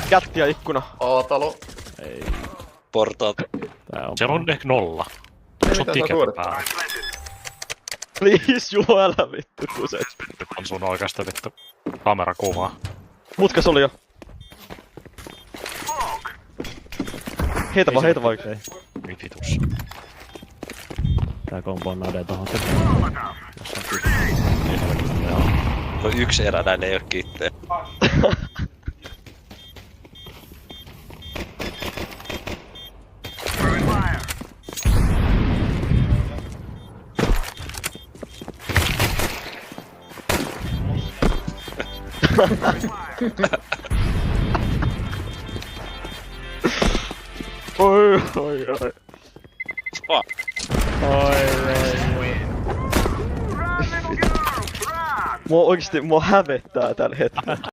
Kätti ja ikkuna. A-talo. Ei. Portaat. Tää on... Siellä on ehkä 0. Onko sun Mitä saa tiket suorittaa? päällä? Please, Juho, älä vittu kuset. Nyt on sun oikeasta vittu kamerakuvaa. Mutkas oli jo. Heitä vaan yksi. Niin vitus. Tää kombo on nade tohon. No yksi erä näille ei oo kitteen. Oi. Fuck. Mua oikeesti hävettää tällä hetkellä.